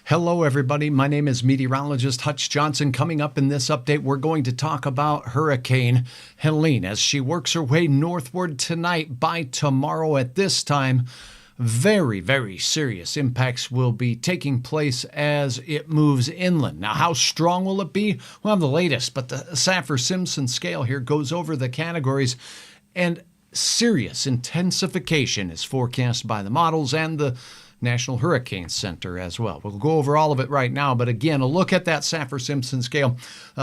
Hello, everybody. My name is meteorologist Hutch Johnson. Coming up in this update, we're going to talk about Hurricane Helene as she works her way northward tonight. By tomorrow at this time, very, very serious impacts will be taking place as it moves inland. Now, how strong will it be? We'll have the latest, but the Saffir-Simpson scale here goes over the categories, and serious intensification is forecast by the models and the National Hurricane Center as well. We'll go over all of it right now, but again, a look at that Saffir-Simpson scale.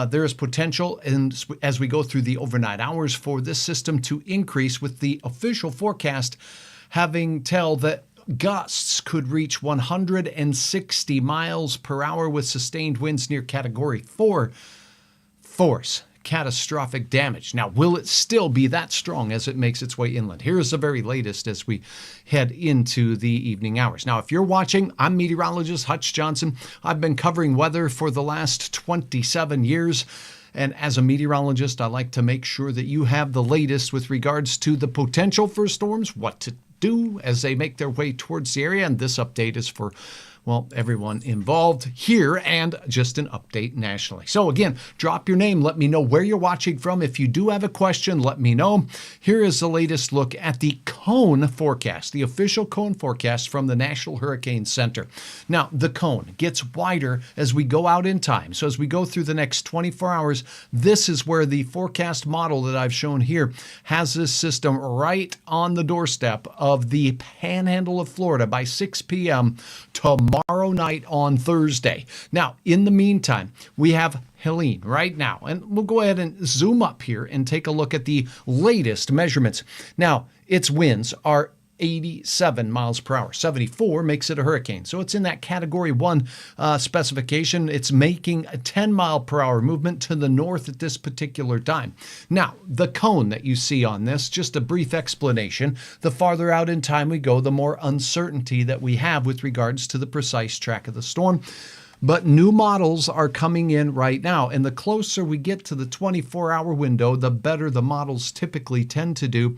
There is potential as we go through the overnight hours for this system to increase, with the official forecast having tell that gusts could reach 160 miles per hour with sustained winds near Category 4 force. Catastrophic damage. Now, will it still be that strong as it makes its way inland? Here's the very latest as we head into the evening hours. Now, if you're watching, I'm meteorologist Hutch Johnson. I've been covering weather for the last 27 years. And as a meteorologist, I like to make sure that you have the latest with regards to the potential for storms, what to do as they make their way towards the area. And this update is for, well, everyone involved here and just an update nationally. So again, drop your name. Let me know where you're watching from. If you do have a question, let me know. Here is the latest look at the cone forecast, the official cone forecast from the National Hurricane Center. Now, the cone gets wider as we go out in time. So as we go through the next 24 hours, this is where the forecast model that I've shown here has this system right on the doorstep of the panhandle of Florida by 6 p.m. tomorrow night on Thursday. Now, in the meantime, we have Helene right now, and we'll go ahead and zoom up here and take a look at the latest measurements. Now, its winds are 87 miles per hour. 74 makes it a hurricane. So it's in that Category 1 specification. It's making a 10 mile per hour movement to the north at this particular time. Now, the cone that you see on this, just a brief explanation. The farther out in time we go, the more uncertainty that we have with regards to the precise track of the storm. But new models are coming in right now, and the closer we get to the 24-hour window, the better the models typically tend to do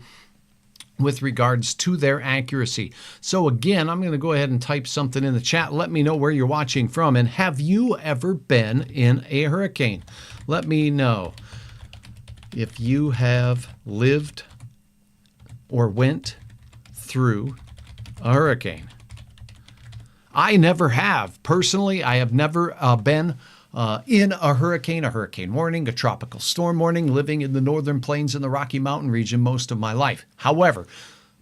with regards to their accuracy. So again, I'm going to go ahead and type something in the chat. Let me know where you're watching from, and have you ever been in a hurricane? Let me know if you have lived or went through a hurricane. I never have. Personally, I have never been in a hurricane warning, a tropical storm warning, living in the northern plains in the Rocky Mountain region most of my life. However,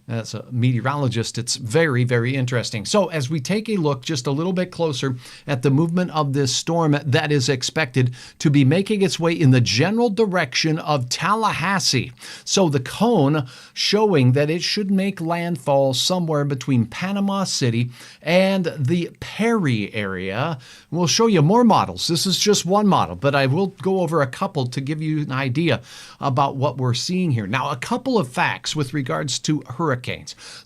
as a meteorologist, it's very, very interesting. So as we take a look just a little bit closer at the movement of this storm that is expected to be making its way in the general direction of Tallahassee. So the cone showing that it should make landfall somewhere between Panama City and the Perry area. We'll show you more models. This is just one model, but I will go over a couple to give you an idea about what we're seeing here. Now, a couple of facts with regards to hurricanes.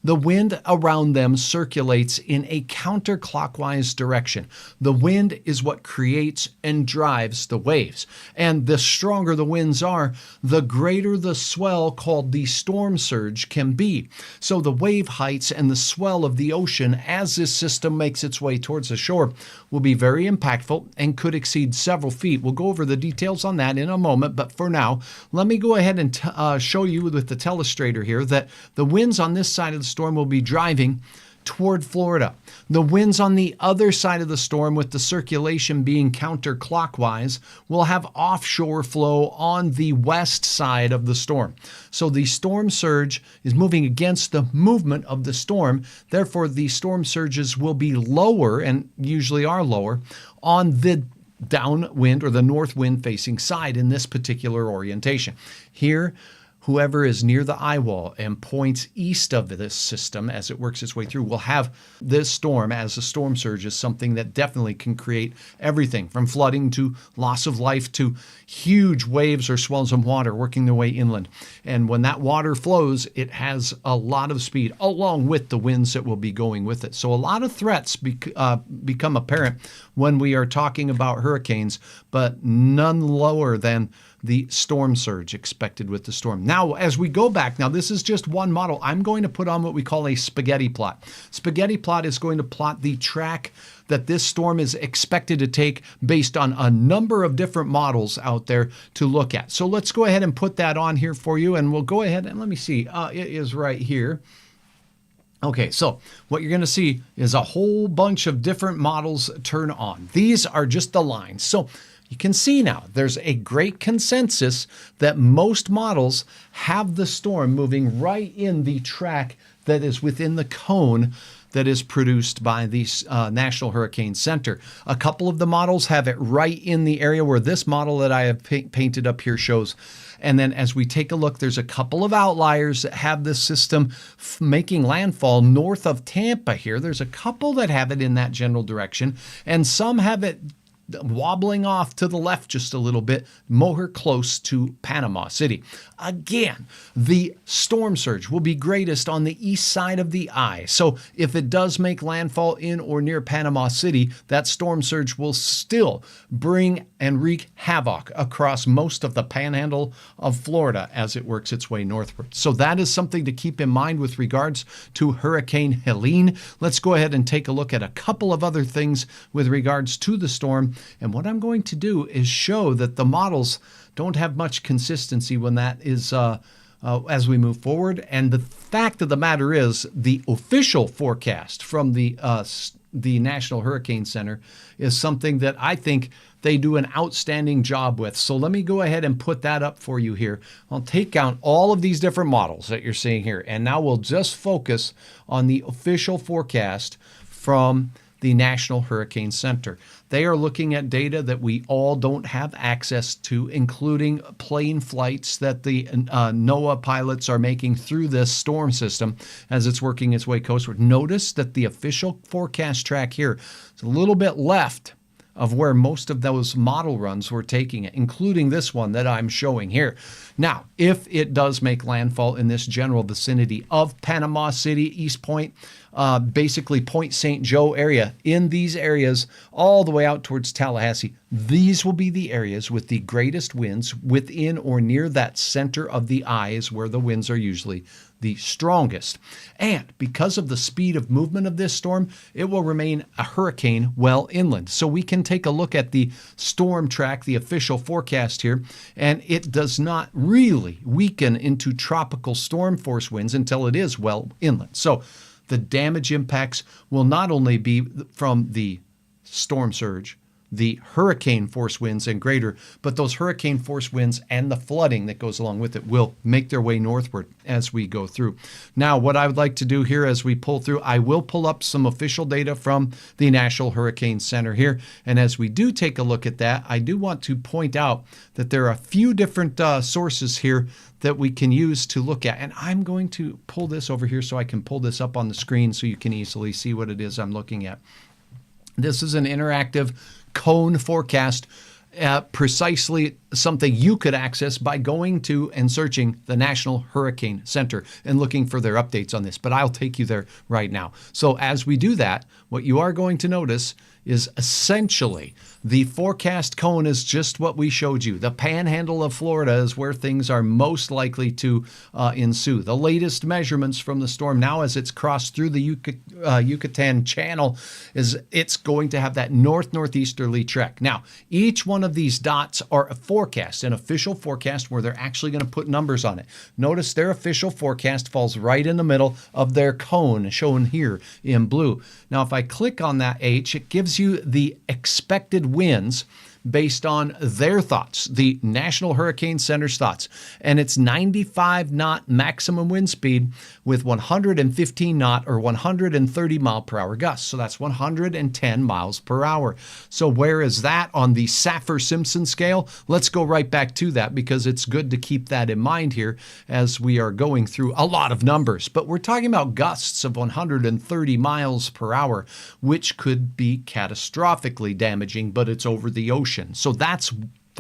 The wind around them circulates in a counterclockwise direction. The wind is what creates and drives the waves. And the stronger the winds are, the greater the swell called the storm surge can be. So the wave heights and the swell of the ocean as this system makes its way towards the shore will be very impactful and could exceed several feet. We'll go over the details on that in a moment, but for now, let me go ahead and show you with the telestrator here that the winds on this side of the storm will be driving toward Florida. The winds on the other side of the storm, with the circulation being counterclockwise, will have offshore flow on the west side of the storm. So the storm surge is moving against the movement of the storm. Therefore, the storm surges will be lower, and usually are lower, on the downwind or the north wind facing side in this particular orientation. Here, whoever is near the eye wall and points east of this system as it works its way through will have this storm as a storm surge is something that definitely can create everything from flooding to loss of life to huge waves or swells of water working their way inland. And when that water flows, it has a lot of speed along with the winds that will be going with it. So a lot of threats become apparent when we are talking about hurricanes, but none lower than the storm surge expected with the storm. Now, as we go back, now this is just one model. I'm going to put on what we call a spaghetti plot. Spaghetti plot is going to plot the track that this storm is expected to take based on a number of different models out there to look at. So let's go ahead and put that on here for you, and we'll go ahead and let me see. It is right here. Okay, so what you're going to see is a whole bunch of different models turn on. These are just the lines. So you can see now there's a great consensus that most models have the storm moving right in the track that is within the cone that is produced by the National Hurricane Center. A couple of the models have it right in the area where this model that I have painted up here shows. And then as we take a look, there's a couple of outliers that have this system making landfall north of Tampa here. There's a couple that have it in that general direction, and some have it wobbling off to the left just a little bit, more close to Panama City. Again, the storm surge will be greatest on the east side of the eye. So if it does make landfall in or near Panama City, that storm surge will still bring and wreak havoc across most of the panhandle of Florida as it works its way northward. So that is something to keep in mind with regards to Hurricane Helene. Let's go ahead and take a look at a couple of other things with regards to the storm. And what I'm going to do is show that the models don't have much consistency when that is as we move forward. And the fact of the matter is the official forecast from the National Hurricane Center is something that I think they do an outstanding job with. So let me go ahead and put that up for you here. I'll take down all of these different models that you're seeing here. And now we'll just focus on the official forecast from the National Hurricane Center. They are looking at data that we all don't have access to, including plane flights that the NOAA pilots are making through this storm system as it's working its way coastward. Notice that the official forecast track here is a little bit left of where most of those model runs were taking it, including this one that I'm showing here. Now, if it does make landfall in this general vicinity of Panama City, East Point, basically Point St. Joe area, in these areas all the way out towards Tallahassee, these will be the areas with the greatest winds within or near that center of the eye is where the winds are usually the strongest. And because of the speed of movement of this storm, it will remain a hurricane well inland. So we can take a look at the storm track, the official forecast here, and it does not really weaken into tropical storm force winds until it is well inland. So the damage impacts will not only be from the storm surge, the hurricane force winds and greater, but those hurricane force winds and the flooding that goes along with it will make their way northward as we go through. Now, what I would like to do here as we pull through, I will pull up some official data from the National Hurricane Center here. And as we do take a look at that, I do want to point out that there are a few different sources here that we can use to look at. And I'm going to pull this over here so I can pull this up on the screen so you can easily see what it is I'm looking at. This is an interactive cone forecast, precisely something you could access by going to and searching the National Hurricane Center and looking for their updates on this. But I'll take you there right now. So as we do that, what you are going to notice is essentially the forecast cone is just what we showed you. The panhandle of Florida is where things are most likely to ensue. The latest measurements from the storm now as it's crossed through the Yucatan Channel is it's going to have that northeasterly trek. Now, each one of these dots are a forecast, an official forecast where they're actually going to put numbers on it. Notice their official forecast falls right in the middle of their cone shown here in blue. Now, if I click on that H, it gives you the expected winds based on their thoughts, the National Hurricane Center's thoughts. And it's 95 knot maximum wind speed with 115 knot or 130 mile per hour gusts. So that's 110 miles per hour. So where is that on the Saffir-Simpson scale? Let's go right back to that because it's good to keep that in mind here as we are going through a lot of numbers. But we're talking about gusts of 130 miles per hour, which could be catastrophically damaging, but it's over the ocean. So that's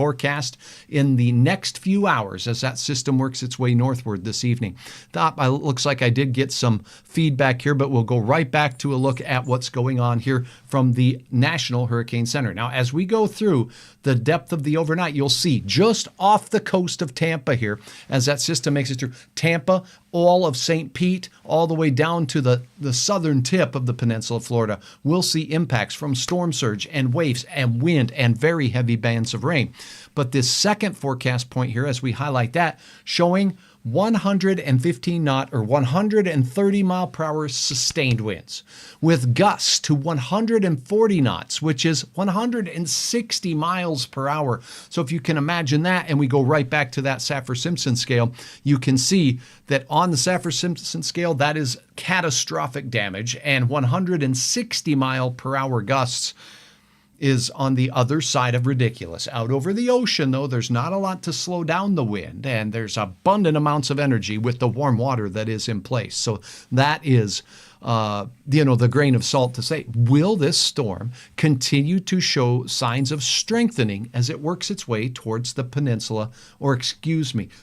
forecast in the next few hours as that system works its way northward this evening. Looks like I did get some feedback here, but we'll go right back to a look at what's going on here from the National Hurricane Center. Now, as we go through the depth of the overnight, you'll see just off the coast of Tampa here, as that system makes it through Tampa, all of St. Pete, all the way down to the southern tip of the peninsula of Florida, we'll see impacts from storm surge and waves and wind and very heavy bands of rain. But this second forecast point here, as we highlight that, showing 115 knot or 130 mile per hour sustained winds with gusts to 140 knots, which is 160 miles per hour. So if you can imagine that, and we go right back to that Saffir-Simpson scale, you can see that on the Saffir-Simpson scale, that is catastrophic damage, and 160 mile per hour gusts is on the other side of ridiculous. Out over the ocean, though, there's not a lot to slow down the wind, and there's abundant amounts of energy with the warm water that is in place. So that is the grain of salt to say, will this storm continue to show signs of strengthening as it works its way towards the peninsula, or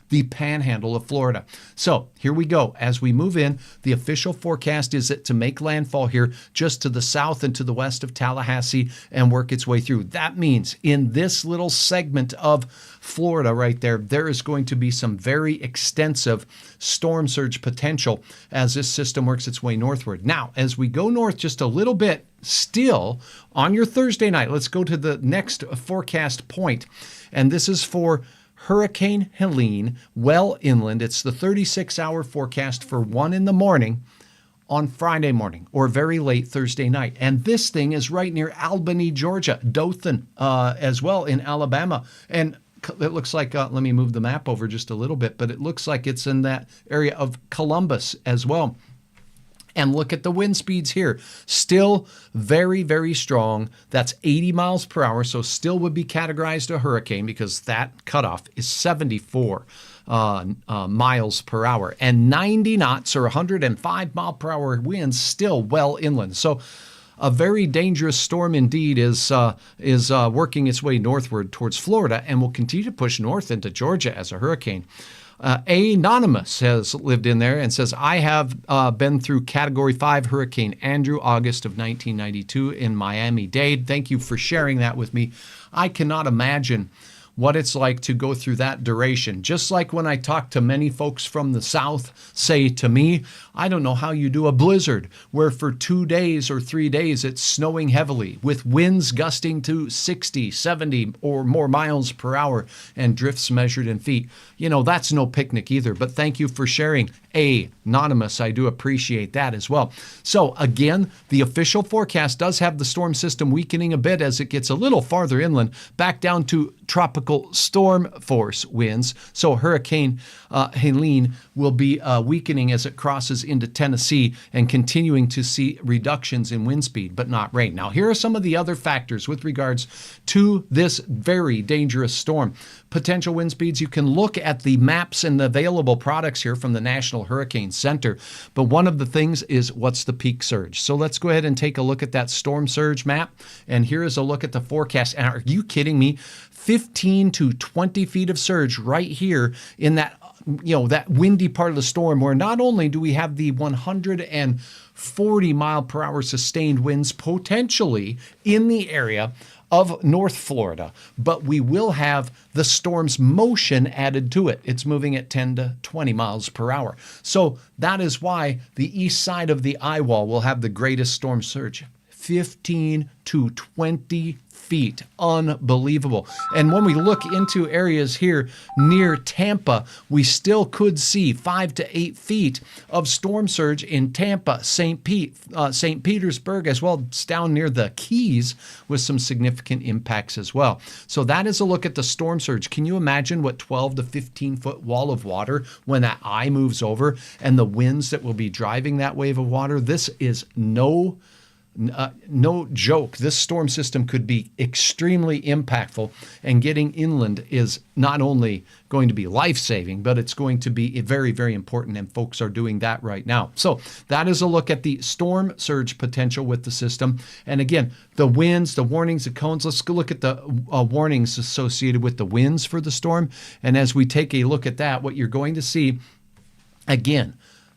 the panhandle of Florida? So here we go. As we move in, the official forecast is it to make landfall here just to the south and to the west of Tallahassee and work its way through. That means in this little segment of Florida right there, there is going to be some very extensive storm surge potential as this system works its way northward. Now, as we go north just a little bit, still on your Thursday night, let's go to the next forecast point. And this is for Hurricane Helene, well inland. It's the 36-hour forecast for 1 in the morning on Friday morning or very late Thursday night. And this thing is right near Albany, Georgia, Dothan as well in Alabama. And it looks like, let me move the map over just a little bit, but it looks like it's in that area of Columbus as well. And look at the wind speeds here. Still very, very strong. That's 80 miles per hour, so still would be categorized a hurricane because that cutoff is 74 miles per hour. And 90 knots or 105 mile per hour winds still well inland. So a very dangerous storm indeed is working its way northward towards Florida and will continue to push north into Georgia as a hurricane. Anonymous has lived in there and says, I have been through Category 5 Hurricane Andrew, August of 1992 in Miami-Dade. Thank you for sharing that with me. I cannot imagine what it's like to go through that duration. Just like when I talk to many folks from the South say to me, I don't know how you do a blizzard where for 2 days or 3 days it's snowing heavily with winds gusting to 60, 70 or more miles per hour and drifts measured in feet. You know, that's no picnic either, but thank you for sharing. Anonymous, I do appreciate that as well. So again, the official forecast does have the storm system weakening a bit as it gets a little farther inland, back down to tropical storm force winds. So Hurricane Helene will be weakening as it crosses into Tennessee and continuing to see reductions in wind speed, but not rain. Now, here are some of the other factors with regards to this very dangerous storm. Potential wind speeds, you can look at the maps and the available products here from the National Hurricane Center, but one of the things is what's the peak surge. So let's go ahead and take a look at that storm surge map, and here is a look at the forecast. And are you kidding me? 15 to 20 feet of surge right here in that that windy part of the storm, where not only do we have the 140 mile per hour sustained winds potentially in the area of North Florida, but we will have the storm's motion added to it. It's moving at 10 to 20 miles per hour. So that is why the east side of the eye wall will have the greatest storm surge. 15 to 20 feet. Unbelievable. And when we look into areas here near Tampa, we still could see 5 to 8 feet of storm surge in Tampa, St. Petersburg, as well as down near the Keys with some significant impacts as well. So that is a look at the storm surge. Can you imagine what 12 to 15 foot wall of water when that eye moves over and the winds that will be driving that wave of water? This is no no joke. This storm system could be extremely impactful, and getting inland is not only going to be life-saving, but it's going to be very, very important, and folks are doing that right now. So that is a look at the storm surge potential with the system. And again, the winds, the warnings, the cones. Let's go look at the warnings associated with the winds for the storm. And as we take a look at that, what you're going to see, again,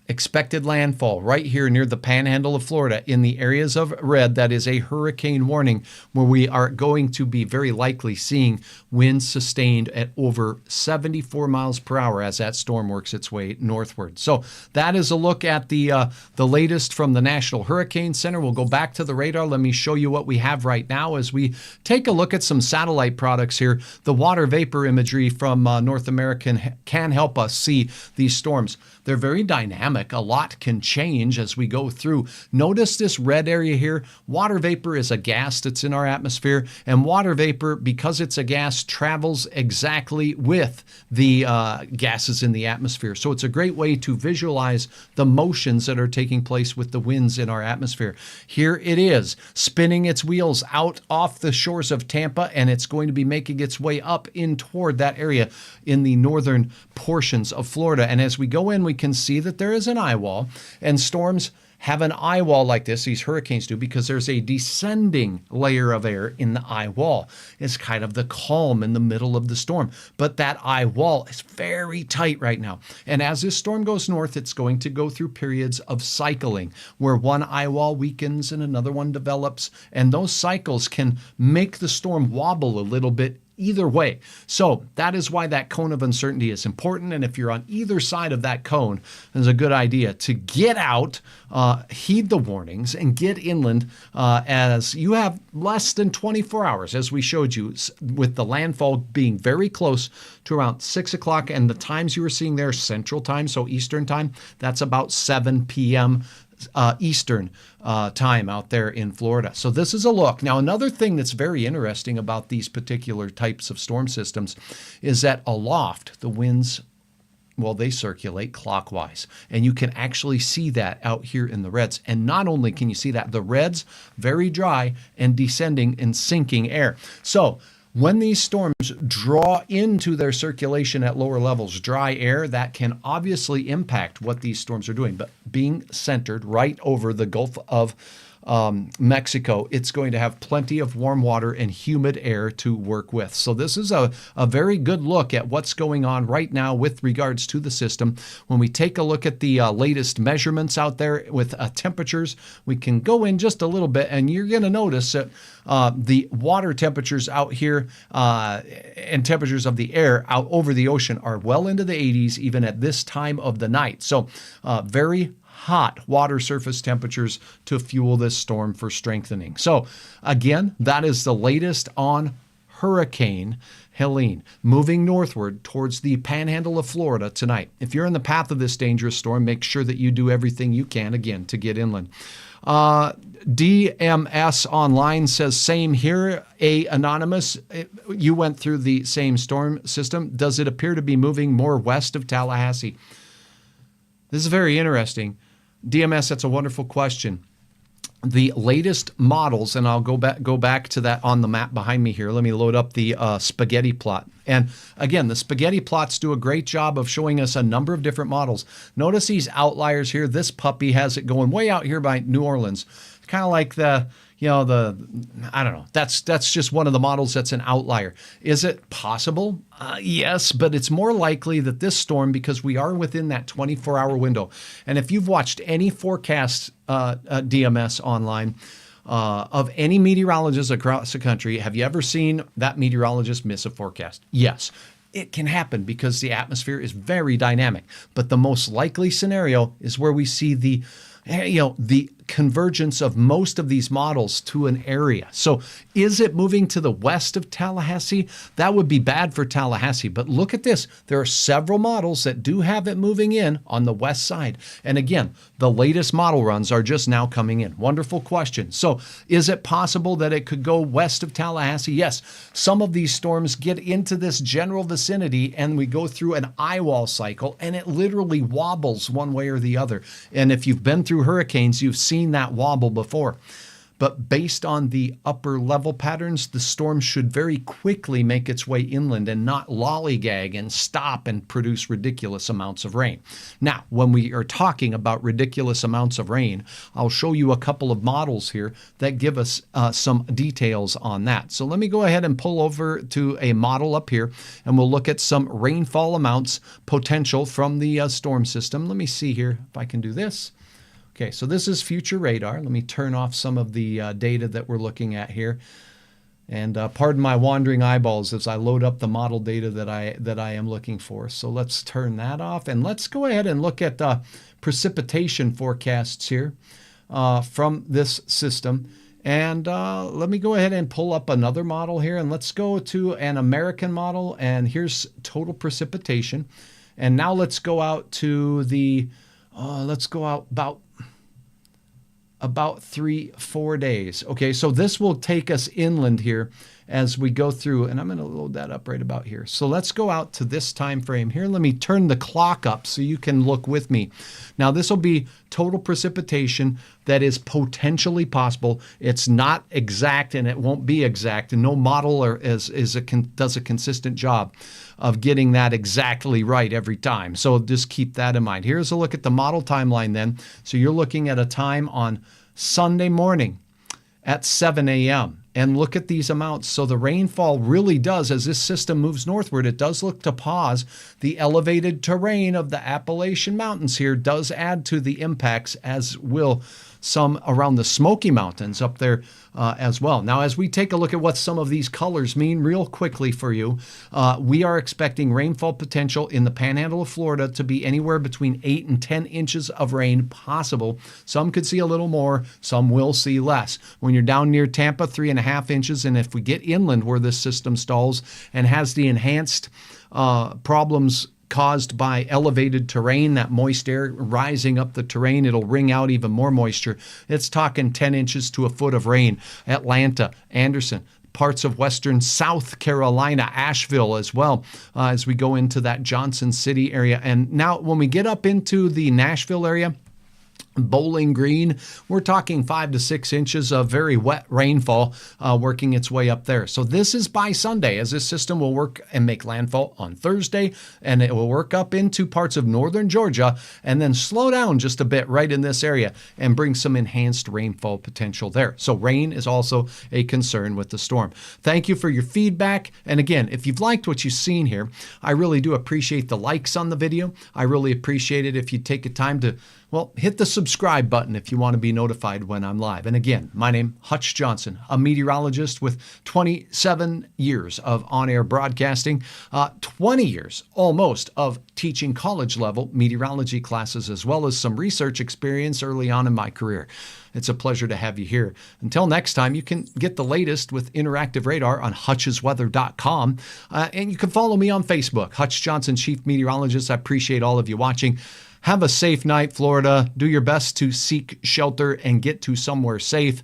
expected landfall right here near the panhandle of Florida in the areas of red. That is a hurricane warning, where we are going to be very likely seeing winds sustained at over 74 miles per hour as that storm works its way northward. So that is a look at the latest from the National Hurricane Center. We'll go back to the radar. Let me show you what we have right now as we take a look at some satellite products here. The water vapor imagery from North American can help us see these storms. They're very dynamic. A lot can change as we go through. Notice this red area here. Water vapor is a gas that's in our atmosphere, and water vapor, because it's a gas, travels exactly with the gases in the atmosphere. So it's a great way to visualize the motions that are taking place with the winds in our atmosphere. Here it is, spinning its wheels out off the shores of Tampa, and it's going to be making its way up in toward that area in the northern portions of Florida. And as we go in, we can see that there is an eye wall, and storms have an eye wall like this. These hurricanes do, because there's a descending layer of air in the eye wall. It's kind of the calm in the middle of the storm, but that eye wall is very tight right now. And as this storm goes north, it's going to go through periods of cycling where one eye wall weakens and another one develops, and those cycles can make the storm wobble a little bit either way. So that is why that cone of uncertainty is important. And if you're on either side of that cone, it's a good idea to get out, heed the warnings, and get inland as you have less than 24 hours, as we showed you, with the landfall being very close to around 6 o'clock. And the times you were seeing there, Central Time, so Eastern Time, that's about 7 p.m. Eastern time out there in Florida. So this is a look. Now, another thing that's very interesting about these particular types of storm systems is that aloft, the winds, well, they circulate clockwise, and you can actually see that out here in the reds. And not only can you see that, the reds, very dry and descending and sinking air. So when these storms draw into their circulation at lower levels, dry air, that can obviously impact what these storms are doing. But being centered right over the Gulf of Mexico, it's going to have plenty of warm water and humid air to work with. So this is a very good look at what's going on right now with regards to the system. When we take a look at the latest measurements out there with temperatures, we can go in just a little bit, and you're going to notice that the water temperatures out here and temperatures of the air out over the ocean are well into the 80s, even at this time of the night. So very hot water surface temperatures to fuel this storm for strengthening. So again, that is the latest on Hurricane Helene, moving northward towards the panhandle of Florida tonight. If you're in the path of this dangerous storm, make sure that you do everything you can, again, to get inland. DMS Online says, same here. Anonymous, you went through the same storm system. Does it appear to be moving more west of Tallahassee? This is very interesting. DMS, that's a wonderful question. The latest models, and I'll go back to that on the map behind me here. Let me load up the spaghetti plot. And again, the spaghetti plots do a great job of showing us a number of different models. Notice these outliers here. This puppy has it going way out here by New Orleans. It's kind of like I don't know. That's just one of the models that's an outlier. Is it possible? Yes, but it's more likely that this storm, because we are within that 24-hour window. And if you've watched any forecast DMS online of any meteorologist across the country, have you ever seen that meteorologist miss a forecast? Yes. It can happen because the atmosphere is very dynamic. But the most likely scenario is where we see the convergence of most of these models to an area. So is it moving to the west of Tallahassee? That would be bad for Tallahassee. But look at this. There are several models that do have it moving in on the west side. And again, the latest model runs are just now coming in. Wonderful question. So is it possible that it could go west of Tallahassee? Yes. Some of these storms get into this general vicinity, and we go through an eye wall cycle, and it literally wobbles one way or the other. And if you've been through hurricanes, you've seen that wobble before. but based on the upper level patterns, the storm should very quickly make its way inland and not lollygag and stop and produce ridiculous amounts of rain. Now, when we are talking about ridiculous amounts of rain, I'll show you a couple of models here that give us some details on that. So let me go ahead and pull over to a model up here, and we'll look at some rainfall amounts potential from the storm system. Let me see here if I can do this. Okay, so this is future radar. Let me turn off some of the data that we're looking at here. And pardon my wandering eyeballs as I load up the model data that I am looking for. So let's turn that off, and let's go ahead and look at precipitation forecasts here from this system. And let me go ahead and pull up another model here, and let's go to an American model, and here's total precipitation. And now let's go out to the, let's go out about 3-4 days. Okay, so this will take us inland here as we go through, and I'm going to load that up right about here. So let's go out to this time frame here. Let me turn the clock up so you can look with me. Now this will be total precipitation that is potentially possible. It's not exact, and it won't be exact, and no model does a consistent job of getting that exactly right every time. So just keep that in mind. Here's a look at the model timeline then. So you're looking at a time on Sunday morning at 7 a.m. And look at these amounts. So the rainfall really does, as this system moves northward, it does look to pause. The elevated terrain of the Appalachian Mountains here does add to the impacts, as will some around the Smoky Mountains up there as well. Now, as we take a look at what some of these colors mean real quickly for you, we are expecting rainfall potential in the panhandle of Florida to be anywhere between 8 and 10 inches of rain possible. Some could see a little more, some will see less. When you're down near Tampa, 3.5 inches, and if we get inland where this system stalls and has the enhanced problems caused by elevated terrain, that moist air rising up the terrain, it'll wring out even more moisture. It's talking 10 inches to a foot of rain. Atlanta, Anderson, parts of western South Carolina, Asheville as well, as we go into that Johnson City area. And now when we get up into the Nashville area, Bowling Green, we're talking 5 to 6 inches of very wet rainfall working its way up there. So this is by Sunday, as this system will work and make landfall on Thursday, and it will work up into parts of northern Georgia and then slow down just a bit right in this area and bring some enhanced rainfall potential there. So rain is also a concern with the storm. Thank you for your feedback. And again, if you've liked what you've seen here, I really do appreciate the likes on the video. I really appreciate it if you take a time to, well, hit the subscribe button if you want to be notified when I'm live. And again, my name, Hutch Johnson, a meteorologist with 27 years of on-air broadcasting, 20 years almost of teaching college-level meteorology classes, as well as some research experience early on in my career. It's a pleasure to have you here. Until next time, you can get the latest with interactive radar on hutchesweather.com. And you can follow me on Facebook, Hutch Johnson, Chief Meteorologist. I appreciate all of you watching. Have a safe night, Florida. Do your best to seek shelter and get to somewhere safe.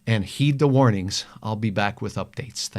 And heed the warnings. I'll be back with updates. Thanks.